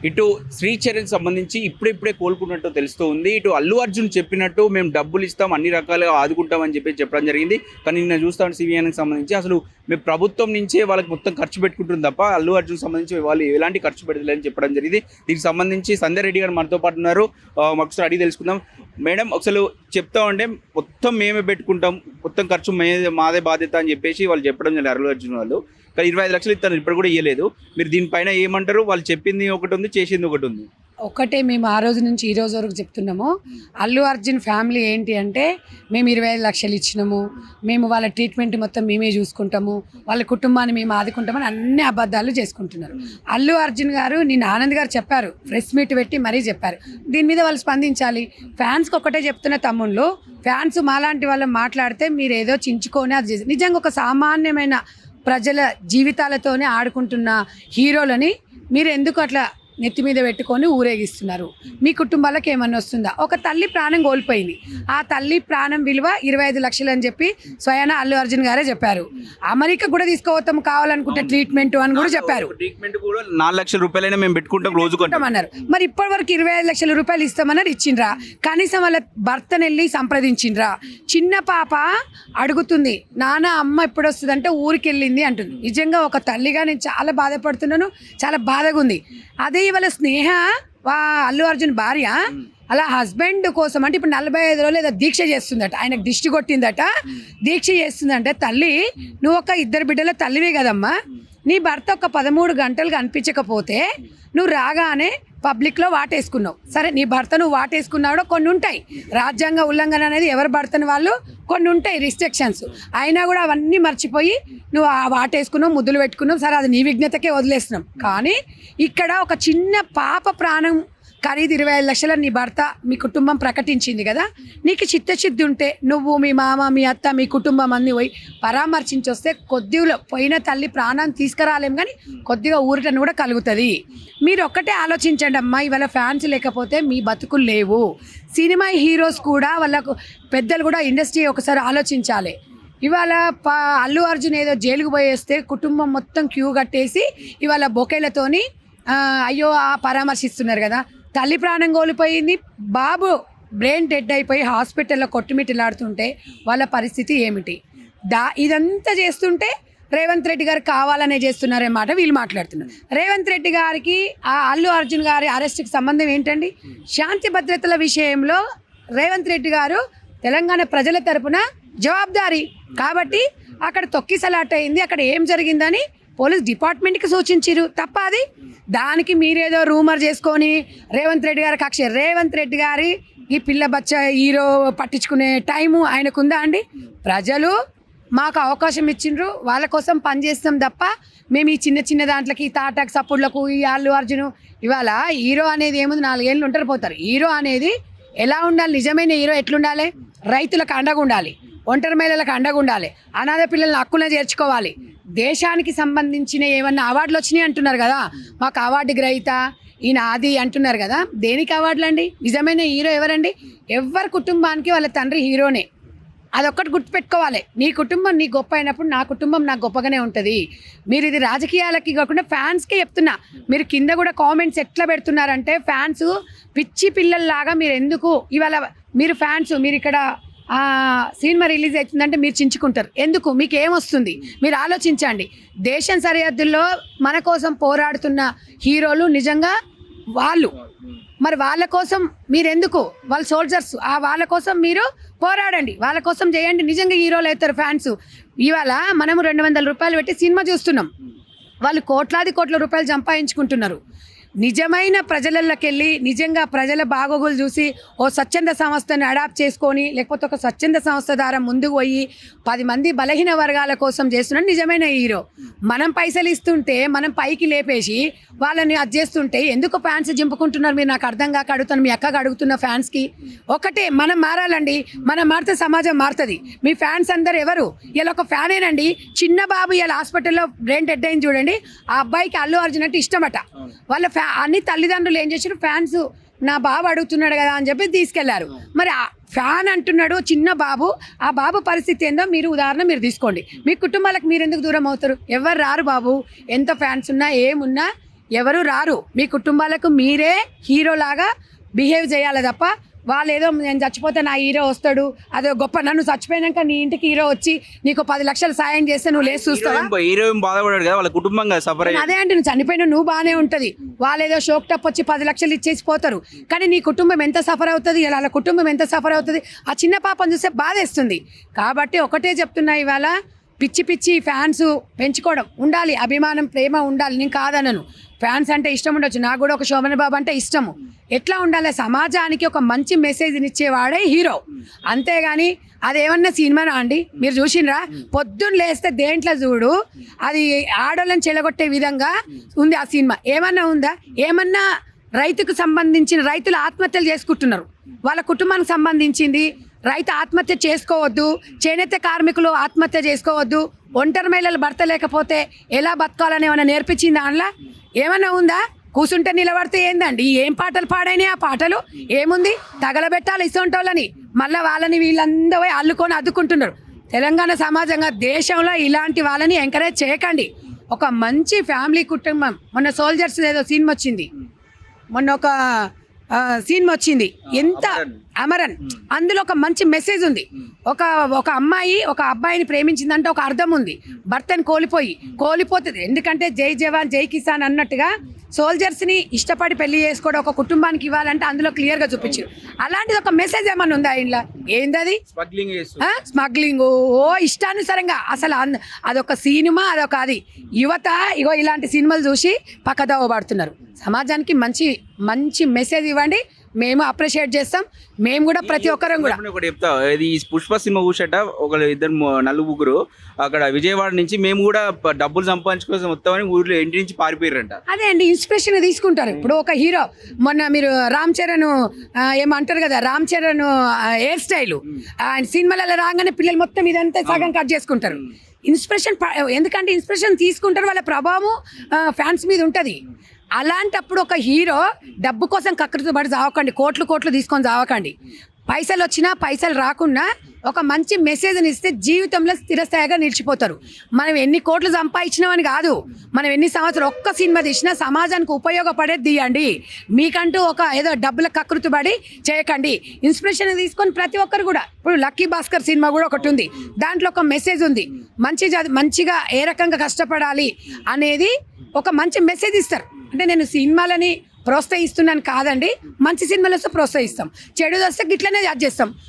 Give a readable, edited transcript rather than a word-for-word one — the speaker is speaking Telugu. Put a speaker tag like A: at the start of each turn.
A: ఇటు శ్రీచరణ్ సంబంధించి ఇప్పుడిప్పుడే కోలుకున్నట్టు తెలుస్తూ ఉంది. ఇటు అల్లు అర్జున్ చెప్పినట్టు మేము డబ్బులు ఇస్తాం, అన్ని రకాలుగా ఆదుకుంటామని చెప్పడం జరిగింది. కానీ నిన్న చూస్తాం సివియానికి సంబంధించి అసలు మేము ప్రభుత్వం నుంచే వాళ్ళకి మొత్తం ఖర్చు పెట్టుకుంటుంది తప్ప అల్లు అర్జున్ సంబంధించి వాళ్ళు ఎలాంటి ఖర్చు పెడతలేదని చెప్పడం జరిగింది. దీనికి సంబంధించి సంజయ్ రెడ్డి గారు మనతో పాటు ఉన్నారు. ఒకసారి అడిగి తెలుసుకుందాం. మేడం, అసలు చెప్తా ఉంటే మొత్తం మేమే పెట్టుకుంటాం, మొత్తం ఖర్చు మాదే బాధ్యత అని చెప్పేసి వాళ్ళు చెప్పడం జరిగింది అల్లు అర్జున్ వాళ్ళు. కానీ 25 లక్షలు ఇస్తాను, ఇప్పుడు కూడా ఇవ్వలేదు. మీరు దీనిపైన ఏమంటారు? వాళ్ళు చెప్పింది ఒకటి ఉంది, చేసింది ఒకటి ఉంది.
B: ఒకటే మేము ఆ రోజు నుంచి ఈ రోజు వరకు చెప్తున్నాము. అల్లు అర్జున్ ఫ్యామిలీ ఏంటి అంటే మేము 25 లక్షలు ఇచ్చినాము, మేము వాళ్ళ ట్రీట్మెంట్ మొత్తం మేమే చూసుకుంటాము, వాళ్ళ కుటుంబాన్ని మేము ఆదుకుంటామని అన్ని అబద్ధాలు చేసుకుంటున్నారు. అల్లు అర్జున్ గారు నిన్న ఆనంద్ గారు చెప్పారు, ప్రెస్ మీట్ పెట్టి మరీ చెప్పారు. దీని మీద వాళ్ళు స్పందించాలి. ఫ్యాన్స్కి ఒకటే చెప్తున్న తమ్ముళ్ళు, ఫ్యాన్స్ మాలాంటి వాళ్ళు మాట్లాడితే మీరు ఏదో చించుకొని అది చేసి నిజంగా ఒక సామాన్యమైన ప్రజల జీవితాలతోనే ఆడుకుంటున్న హీరోలని మీరు ఎందుకు అట్లా నెత్తి మీద పెట్టుకొని ఊరేగిస్తున్నారు? మీ కుటుంబాలకు ఏమన్నా వస్తుందా? ఒక తల్లి ప్రాణం కోల్పోయింది, ఆ తల్లి ప్రాణం విలువ 25 లక్షలు అని చెప్పి స్వయాన అల్లు అర్జున్ గారే చెప్పారు. అమెరికా కూడా తీసుకోవతాం కావాలనుకుంటే ట్రీట్మెంట్ అని కూడా చెప్పారు.
A: ట్రీట్మెంట్ కూడా 4 లక్షల రూపాయలైనా మేము పెట్టుకుంటాం రోజు
B: అన్నారు. మరి ఇప్పటి వరకు 25 లక్షల రూపాయలు ఇస్తామన్నారు, ఇచ్చిండ్రా? కనీసం వాళ్ళ భర్తను వెళ్ళి సంప్రదించిండ్రా? చిన్న పాప అడుగుతుంది, నాన్న అమ్మ ఎప్పుడు వస్తుంది అంటే ఊరికి వెళ్ళింది అంటుంది. నిజంగా ఒక తల్లిగా నేను చాలా బాధపడుతున్నాను, చాలా బాధగా ఉంది. అదే ఇవాళ స్నేహ అల్లు అర్జున్ భార్య అలా హస్బెండ్ కోసం అంటే ఇప్పుడు 45 రోజులు ఏదో దీక్ష చేస్తుందట, ఆయనకు దిష్టి కొట్టిందట, దీక్ష చేస్తుందంటే తల్లి నువ్వు ఒక 2 బిడ్డల తల్లివే కదమ్మా, నీ భర్త ఒక 13 గంటలు కనిపించకపోతే నువ్వు రాగానే పబ్లిక్లో వాటేసుకున్నావు. సరే, నీ భర్త నువ్వు వాటేసుకున్నావు, కొన్ని ఉంటాయి రాజ్యాంగ ఉల్లంఘన అనేది, ఎవరి భర్తని వాళ్ళు కొన్ని ఉంటాయి రిస్ట్రిక్షన్స్, అయినా కూడా అవన్నీ మర్చిపోయి నువ్వు ఆ వాటేసుకున్నావు, ముద్దులు పెట్టుకున్నావు. సరే, అది నీ విజ్ఞతకే వదిలేస్తున్నాం. కానీ ఇక్కడ ఒక చిన్న పాప ప్రాణం ఖరీదు 25 లక్షలు నీ భర్త మీ కుటుంబం ప్రకటించింది కదా, నీకు చిత్తశుద్ధి ఉంటే నువ్వు మీ మామ మీ అత్త మీ కుటుంబం అన్ని పోయి పరామర్శించి వస్తే కొద్దిగా పోయిన తల్లి ప్రాణాన్ని తీసుకురాలేం, కానీ కొద్దిగా ఊరటను కూడా కలుగుతుంది. మీరు ఒక్కటే ఆలోచించండి అమ్మా, ఇవాళ ఫ్యాన్స్ లేకపోతే మీ బతుకులు లేవు. సినిమా హీరోస్ కూడా వాళ్ళకు పెద్దలు కూడా ఇండస్ట్రీ ఒకసారి ఆలోచించాలి. ఇవాళ అల్లు అర్జున్ ఏదో జైలుకు పోయేస్తే కుటుంబం మొత్తం క్యూ కట్టేసి ఇవాళ బొకేలతోని అయ్యో పరామర్శిస్తున్నారు కదా. తల్లి ప్రాణం కోల్పోయింది, బాబు బ్రెయిన్ డెడ్ అయిపోయి హాస్పిటల్లో కొట్టుమిట్టిలాడుతుంటే వాళ్ళ పరిస్థితి ఏమిటి? ఇదంతా చేస్తుంటే రేవంత్ రెడ్డి గారు కావాలనే చేస్తున్నారన్నమాట వీళ్ళు మాట్లాడుతున్నారు. రేవంత్ రెడ్డి గారికి ఆ అల్లు అర్జున్ గారి అరెస్ట్కి సంబంధం ఏంటండి? శాంతి భద్రతల విషయంలో రేవంత్ రెడ్డి గారు తెలంగాణ ప్రజల తరపున జవాబుదారీ కాబట్టి అక్కడ తొక్కిసలాట అయింది, అక్కడ ఏం జరిగిందని పోలీస్ డిపార్ట్మెంట్కి సూచించారు తప్ప అది దానికి మీరేదో రూమర్ చేసుకొని రేవంత్ రెడ్డి గారి కక్ష. రేవంత్ రెడ్డి గారి ఈ పిల్ల బచ్చ హీరో పట్టించుకునే టైము ఆయనకుందా అండి? ప్రజలు మాకు అవకాశం ఇచ్చిండ్రు, వాళ్ళ కోసం పనిచేస్తాం తప్ప మేము ఈ చిన్న చిన్న దాంట్లకి తాటాకు సపోర్ట్లకు ఈ అల్లు అర్జును ఇవాళ హీరో అనేది ఏముంది, 4 ఏళ్ళు ఉంటారు పోతారు. హీరో అనేది ఎలా ఉండాలి? నిజమైన హీరో ఎట్లుండాలి? రైతులకు అండగా ఉండాలి, ఒంటరి మహిళలకు అండగా ఉండాలి, అనాథ పిల్లలను హక్కులను చేర్చుకోవాలి. దేశానికి సంబంధించిన ఏమన్నా అవార్డులు వచ్చినాయి అంటున్నారు కదా, మాకు అవార్డు గ్రహీత ఈయన ఆది అంటున్నారు కదా, దేనికి అవార్డులు అండి? నిజమైన హీరో ఎవరండి? ఎవరి కుటుంబానికి వాళ్ళ తండ్రి హీరోనే, అదొక్కటి గుర్తుపెట్టుకోవాలి. నీ కుటుంబం నీ గొప్ప అయినప్పుడు నా కుటుంబం నాకు గొప్పగానే ఉంటుంది. మీరు ఇది రాజకీయాలకి కాకుండా ఫ్యాన్స్కే చెప్తున్నా. మీరు కింద కూడా కామెంట్స్ ఎట్లా పెడుతున్నారంటే ఫ్యాన్స్ పిచ్చి పిల్లల్లాగా మీరు ఎందుకు ఇవాళ మీరు ఫ్యాన్స్ మీరు ఇక్కడ సినిమా రిలీజ్ అవుతుందంటే మీరు చించుకుంటారు ఎందుకు? మీకు ఏమొస్తుంది? మీరు ఆలోచించండి. దేశం సరిహద్దుల్లో మన కోసం పోరాడుతున్న హీరోలు నిజంగా వాళ్ళు, మరి వాళ్ళ కోసం మీరెందుకు? వాళ్ళ సోల్జర్స్, వాళ్ళ కోసం మీరు పోరాడండి, వాళ్ళ కోసం చేయండి. నిజంగా హీరోలు అవుతారు ఫ్యాన్స్. ఇవాళ మనము 200 రూపాయలు పెట్టి సినిమా చూస్తున్నాం, వాళ్ళు కోట్ల రూపాయలు సంపాదించుకుంటున్నారు. నిజమైన ప్రజలకి వెళ్ళి నిజంగా ప్రజల బాగోగులు చూసి ఓ స్వచ్ఛంద సంస్థను అడాప్ట్ చేసుకొని లేకపోతే ఒక స్వచ్ఛంద సంస్థ ద్వారా ముందుకు పోయి 10 మంది బలహీన వర్గాల కోసం చేస్తున్నాడు నిజమైన హీరో. మనం పైసలు ఇస్తుంటే మనం పైకి లేపేసి వాళ్ళని అది చేస్తుంటే ఎందుకు ఫ్యాన్స్ జింపుకుంటున్నారు? మీరు నాకు అర్థం కాక అడుగుతాను, మీ అక్కగా అడుగుతున్న ఫ్యాన్స్కి ఒకటే, మనం మారాలండి. మనం మారితే సమాజం మారుతుంది. మీ ఫ్యాన్స్ అందరు ఎవరు? ఇలా ఒక ఫ్యానేనండి. చిన్న బాబు ఇలా హాస్పిటల్లో బ్రెయిన్ డెడ్ అయింది చూడండి, ఆ అబ్బాయికి అల్లు అర్జున్ అంటే ఇష్టమట. వాళ్ళ అన్ని తల్లిదండ్రులు ఏం చేశారు, ఫ్యాన్స్ నా బాబు అడుగుతున్నాడు కదా అని చెప్పి తీసుకెళ్లారు. మరి ఫ్యాన్ అంటున్నాడు చిన్న బాబు, ఆ బాబు పరిస్థితి ఏందో మీరు ఉదాహరణ మీరు తీసుకోండి. మీ కుటుంబాలకు మీరు ఎందుకు దూరం అవుతారు? ఎవరు రారు బాబు. ఎంత ఫ్యాన్స్ ఉన్నా ఏమున్నా ఎవరు రారు. మీ కుటుంబాలకు మీరే హీరోలాగా బిహేవ్ చేయాలి తప్ప వాళ్ళు ఏదో నేను చచ్చిపోతే నా హీరో వస్తాడు అదో గొప్ప, నన్ను చచ్చిపోయినాక నీ ఇంటికి హీరో వచ్చి నీకు 10 లక్షలు సాయం చేస్తే నువ్వు లేచి చూస్తావా?
A: హీరో ఏం బాధపడాడు కదా, వాళ్ళ కుటుంబం కదా సఫర్ అయ్యి.
B: అదే అంటే నువ్వు చనిపోయినా నువ్వు బాగానే ఉంటుంది, వాళ్ళు ఏదో షోక్ టప్ వచ్చి 10 లక్షలు ఇచ్చేసి పోతారు. కానీ నీ కుటుంబం ఎంత సఫర్ అవుతుంది, వాళ్ళ కుటుంబం ఎంత సఫర్ అవుతుంది, ఆ చిన్న పాపను చూస్తే బాధేస్తుంది. కాబట్టి ఒకటే చెప్తున్నా, ఇవాళ పిచ్చి పిచ్చి ఫ్యాన్స్ పెంచుకోవడం ఉండాలి, అభిమానం ప్రేమ ఉండాలి, నేను కాదనను. ఫ్యాన్స్ అంటే ఇష్టం ఉండొచ్చు, నాకు కూడా ఒక శోభన్ బాబు అంటే ఇష్టము. ఎట్లా ఉండాలి, సమాజానికి ఒక మంచి మెసేజ్ని ఇచ్చేవాడే హీరో. అంతేగాని అదేమన్నా సినిమానా అండి? మీరు చూసినరా? పొద్దున్న లేస్తే దేంట్లో చూడు అది ఆడోళ్ళని చెలగొట్టే విధంగా ఉంది ఆ సినిమా. ఏమన్నా ఉందా? ఏమన్నా రైతుకు సంబంధించిన రైతులు ఆత్మహత్యలు చేసుకుంటున్నారు, వాళ్ళ కుటుంబానికి సంబంధించింది. రైతు ఆత్మహత్య చేసుకోవద్దు, చేనేత కార్మికులు ఆత్మహత్య చేసుకోవద్దు, ఒంటరి మహిళలు భర్త లేకపోతే ఎలా బతకాలని ఏమైనా నేర్పించింది దానిలో? ఏమన్నా ఉందా? కూర్చుంటే నిలబడితే ఏందండి? ఏం పాటలు పాడైనాయి ఆ పాటలు? ఏముంది? తగలబెట్టాలి ఇసొంటోళ్ళని, మళ్ళీ వాళ్ళని వీళ్ళందరూ అల్లుకొని అద్దుకుంటున్నారు. తెలంగాణ సమాజంగా దేశంలో ఇలాంటి వాళ్ళని ఎంకరేజ్ చేయకండి. ఒక మంచి ఫ్యామిలీ కుటుంబం. మొన్న సోల్జర్స్ ఏదో సినిమా వచ్చింది, మొన్న ఒక సినిమా వచ్చింది, ఎంత అమరన్, అందులో ఒక మంచి మెసేజ్ ఉంది. ఒక అమ్మాయి ఒక అబ్బాయిని ప్రేమించిందంటే ఒక అర్థం ఉంది. భర్తని కోల్పోతుంది, ఎందుకంటే జై జవాన్ జై కిసాన్ అన్నట్టుగా సోల్జర్స్ని ఇష్టపడి పెళ్లి చేసుకోవడం ఒక కుటుంబానికి ఇవ్వాలంటే అందులో క్లియర్గా చూపించారు. అలాంటిది ఒక మెసేజ్ ఏమన్నా ఉందా ఇంట్లో? ఏందది? స్మగ్లింగ్ ఓ ఇష్టానుసారంగా అసలు అదొక సినిమా, అదొక అది. యువత ఇగో ఇలాంటి సినిమాలు చూసి పక్కదోవ పడుతున్నారు. సమాజానికి మంచి మంచి మెసేజ్ ఇవ్వండి, మేము అప్రిషియేట్ చేస్తాం. మేము కూడా ప్రతి ఒక్కరం కూడా
A: ఒకటి చెప్తా, ఇది పుష్ప సినిమా చూసేట ఒక ఇద్దరు నలుగురు అక్కడ విజయవాడ నుంచి మేము కూడా డబ్బులు సంపాదించుకోసం వస్తామని ఊర్లో ఇంటి నుంచి పారిపోయారంట.
B: అదే అండి, ఇన్స్పిరేషన్ తీసుకుంటారు. ఇప్పుడు ఒక హీరో, మొన్న మీరు రామ్ చరణ్ ఏమంటారు కదా, రామ్ చరణ్ హెయిర్ స్టైల్ ఆయన సినిమాలలో రాగానే పిల్లలు మొత్తం ఇదంతా సగం కట్ చేసుకుంటారు. ఇన్స్పిరేషన్, ఎందుకంటే ఇన్స్పిరేషన్ తీసుకుంటారు, వాళ్ళ ప్రభావం ఫ్యాన్స్ మీద ఉంటుంది. అలాంటప్పుడు ఒక హీరో డబ్బు కోసం కకృతి పడి చావకండి, కోట్లు తీసుకొని చావకండి. పైసలు వచ్చినా పైసలు రాకున్నా ఒక మంచి మెసేజ్ని ఇస్తే జీవితంలో స్థిరస్థాయిగా నిలిచిపోతారు. మనం ఎన్ని కోట్లు సంపాదించినామని కాదు, మనం ఎన్ని సంవత్సరాలు ఒక్క సినిమా తీసినా సమాజానికి ఉపయోగపడేది తీయండి. మీకంటూ ఒక ఏదో డబ్బుల కకృతి పడి చేయకండి. ఇన్స్పిరేషన్ తీసుకొని ప్రతి ఒక్కరు కూడా, ఇప్పుడు లక్కీ భాస్కర్ సినిమా కూడా ఒకటి ఉంది, దాంట్లో ఒక మెసేజ్ ఉంది. మంచిగా ఏ రకంగా కష్టపడాలి అనేది ఒక మంచి మెసేజ్ ఇస్తారు. అంటే నేను సినిమాలని ప్రోత్సహిస్తున్నాను కాదండి, మంచి సినిమాలు వస్తే ప్రోత్సహిస్తాం, చెడు వస్తే గిట్లనే జడ్జ్ చేస్తాం.